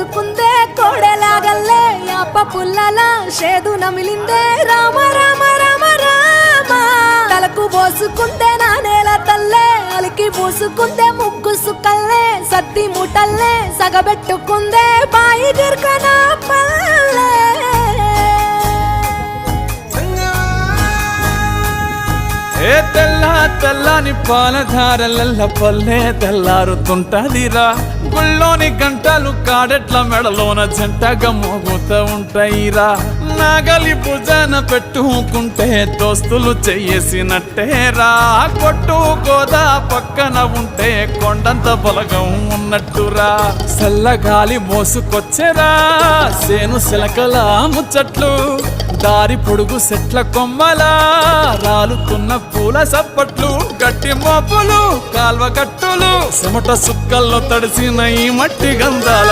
పోసుకుందే కోడెలాగల్లే యాప పుల్లలా షేదు నమిలిందే రామ రామ రామ రామ తలకు పోసుకుందే నా నేల తల్లే అలికి పూసుకుందే ముగ్గు సుక్కల్లే సత్తి ముటల్లే సగబెట్టుకుందే బాయి గిర్కన పల్లె ఏ తెల్ల తెల్లని పాలధారలల్ల పల్లె తెల్లారుతుంటదిరా గుళ్ళోని గంటలు కాడెట్ల మెడలోన జంటగా మోగుతూ ఉంటాయిరా నాగలి భుజాన పెట్టుకుంటే దోస్తులు చెయ్యేసినట్టేరా కొట్టు గోదా పక్కన ఉంటే కొండంత బలగం ఉన్నట్టురా చల్లగాలి మోసుకొచ్చెరా సేను సిలకల ముచ్చట్లు దారి పొడుగు సెట్ల కొమ్మలా రాలుతున్న పూల సప్పట్లు గట్టి మోపులు కాల్వ కట్టులు చెమట సుక్కల్లో తడిసిన ఈ మట్టి గంధాల